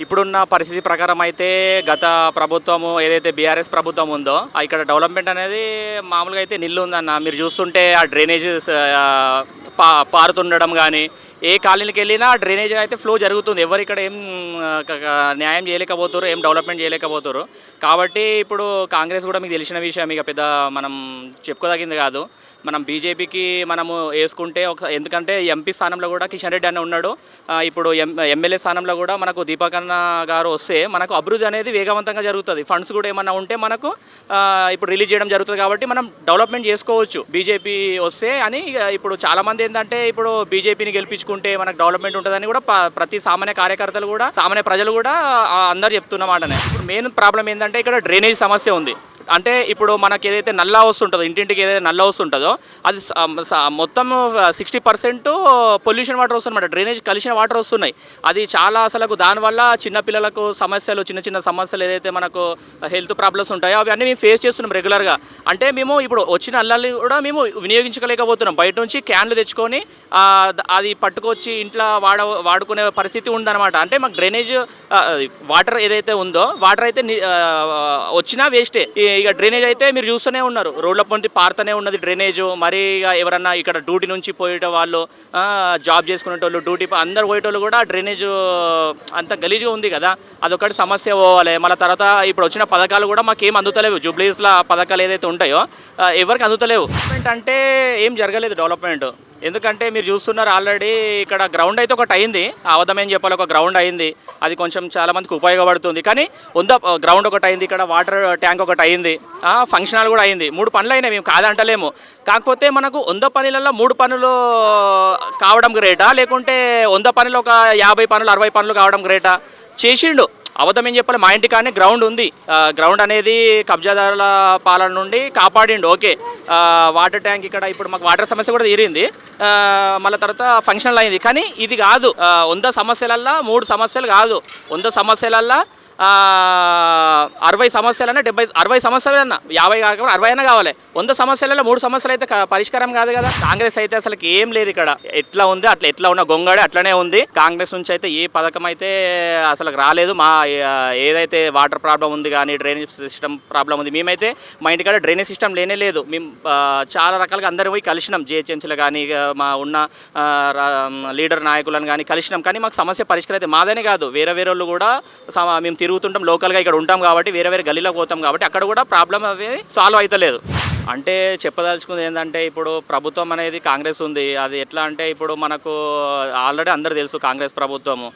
ఇప్పుడున్న పరిస్థితి ప్రకారం అయితే గత ప్రభుత్వము ఏదైతే బీఆర్ఎస్ ప్రభుత్వం ఉందో ఇక్కడ డెవలప్మెంట్ అనేది మామూలుగా అయితే నిల్లు ఉందన్న. మీరు చూస్తుంటే ఆ డ్రైనేజ్ పారుతుండడం కానీ ఏ కాలనీకి వెళ్ళినా డ్రైనేజ్ అయితే ఫ్లో జరుగుతుంది. ఎవరు ఇక్కడ ఏం న్యాయం చేయలేకపోతారు, ఏం డెవలప్మెంట్ చేయలేకపోతారు. కాబట్టి ఇప్పుడు కాంగ్రెస్ కూడా మీకు తెలిసిన విషయం, ఇక పెద్ద మనం చెప్పుకోదగింది కాదు. మనం బీజేపీకి మనము వేసుకుంటే ఎందుకంటే ఎంపీ స్థానంలో కూడా కిషన్ రెడ్డి అన్న ఉన్నాడు. ఇప్పుడు ఎమ్మెల్యే స్థానంలో కూడా మనకు దీపక్ అన్న గారు వస్తే మనకు అభివృద్ధి అనేది వేగవంతంగా జరుగుతుంది. ఫండ్స్ కూడా ఏమన్నా ఉంటే మనకు ఇప్పుడు రిలీజ్ చేయడం జరుగుతుంది. కాబట్టి మనం డెవలప్మెంట్ చేసుకోవచ్చు బీజేపీ వస్తే అని. ఇప్పుడు చాలామంది ఏంటంటే ఇప్పుడు బీజేపీని గెలిపించుకుంటే మనకు డెవలప్మెంట్ ఉంటుందని కూడా ప్రతి సామాన్య కార్యకర్తలు కూడా సామాన్య ప్రజలు కూడా అందరు చెప్తున్నమాటనే. ఇప్పుడు మెయిన్ ప్రాబ్లం ఏంటంటే ఇక్కడ డ్రైనేజ్ సమస్య ఉంది. అంటే ఇప్పుడు మనకి ఏదైతే నల్లా వస్తుంటుందో, ఇంటింటికి ఏదైతే నల్లా వస్తుంటుందో అది మొత్తం 60% పొల్యూషన్ వాటర్ వస్తుందన్నమాట. డ్రైనేజ్ కలిసిన వాటర్ వస్తున్నాయి. అది చాలా అసలు దానివల్ల చిన్నపిల్లలకు సమస్యలు, చిన్న చిన్న సమస్యలు ఏదైతే మనకు హెల్త్ ప్రాబ్లమ్స్ ఉంటాయో అవన్నీ మేము ఫేస్ చేస్తున్నాం రెగ్యులర్గా. అంటే మేము ఇప్పుడు వచ్చిన నల్లాన్ని కూడా మేము వినియోగించలేకపోతున్నాం. బయట నుంచి క్యాన్లు తెచ్చుకొని అది పట్టుకొచ్చి ఇంట్లో వాడుకునే పరిస్థితి ఉందన్నమాట. అంటే మాకు డ్రైనేజ్ వాటర్ ఏదైతే ఉందో వాటర్ అయితే వచ్చినా వేస్టే. ఇక డ్రైనేజ్ అయితే మీరు చూస్తూనే ఉన్నారు, రోడ్ల పొంది పారుతూనే ఉన్నది డ్రైనేజ్. మరి ఇక ఎవరన్నా ఇక్కడ డ్యూటీ నుంచి పోయేట వాళ్ళు, జాబ్ చేసుకునేటోళ్ళు, డ్యూటీ అందరు పోయేటోళ్ళు కూడా డ్రైనేజ్ అంత గలీజ్గా ఉంది కదా. అదొకటి సమస్య పోవాలి. మళ్ళీ తర్వాత ఇప్పుడు వచ్చిన పథకాలు కూడా మాకు ఏం అందుతలేవు. జూబ్లీస్లో పథకాలు ఏదైతే ఉంటాయో ఎవరికి అందుతలేవు. అంటే ఏం జరగలేదు డెవలప్మెంట్. ఎందుకంటే మీరు చూస్తున్నారు ఆల్రెడీ ఇక్కడ గ్రౌండ్ అయితే ఒకటి అయింది. అవధమేం చెప్పాలి, ఒక గ్రౌండ్ అయింది. అది కొంచెం చాలామందికి ఉపయోగపడుతుంది. కానీ గ్రౌండ్ ఒకటి అయింది, ఇక్కడ వాటర్ ట్యాంక్ ఒకటి అయింది, ఫంక్షన్ హాల్ కూడా అయింది. 3 పనులు అయినాయి, మేము కాదంటలేము. కాకపోతే మనకు 100 పనులలో 3 పనులు కావడం గ్రేటా, లేకుంటే 100 పనులు ఒక 50 పనులు 60 పనులు కావడం గ్రేటా? చేసిండు. అవధం ఏం చెప్పాలి, మా ఇంటి కానీ గ్రౌండ్ ఉంది. గ్రౌండ్ అనేది కబ్జాదారుల పాలన నుండి కాపాడిండు. ఓకే, వాటర్ ట్యాంక్ ఇక్కడ ఇప్పుడు మాకు వాటర్ సమస్య కూడా తీరింది. మళ్ళీ తర్వాత ఫంక్షన్లు అయింది. కానీ ఇది కాదు, 100 సమస్యలల్లో 3 సమస్యలు కాదు, 100 సమస్యలల్లో 60 సమస్యలన్నా 60 సమస్యలన్నా 50 కాకుండా 60 అయినా కావాలి. 100 సమస్యలలో 3 సమస్యలు అయితే పరిష్కారం కాదు కదా. కాంగ్రెస్ అయితే అసలు ఏం లేదు ఇక్కడ. ఎట్లా ఉంది అట్లా, ఎట్లా ఉన్న గొంగడి అట్లనే ఉంది. కాంగ్రెస్ నుంచి అయితే ఏ పథకం అయితే అసలు రాలేదు. మా ఏదైతే వాటర్ ప్రాబ్లం ఉంది కానీ డ్రైనేజ్ సిస్టమ్ ప్రాబ్లం ఉంది. మేమైతే మా ఇంటికాడ డ్రైనేజ్ సిస్టమ్ లేనే లేదు. మేము చాలా రకాలుగా అందరం పోయి కలిసినాం, జిహెచ్ఎంసీలో కానీ మా ఉన్న లీడర్ నాయకులను కానీ కలిసినాం. కానీ మాకు సమస్య పరిష్కారం అయితే మాదనే కాదు, వేరే వాళ్ళు కూడా మేము తిరుగుతుంటాం, లోకల్గా ఇక్కడ ఉంటాం కాబట్టి వేరే గల్లీలోకి పోతాం కాబట్టి అక్కడ కూడా ప్రాబ్లం అనేది సాల్వ్ అవుతలేదు. అంటే చెప్పదలుచుకుంది ఏంటంటే ఇప్పుడు ప్రభుత్వం అనేది కాంగ్రెస్ ఉంది. అది ఎట్లా అంటే ఇప్పుడు మనకు ఆల్రెడీ అందరూ తెలుసు కాంగ్రెస్ ప్రభుత్వము.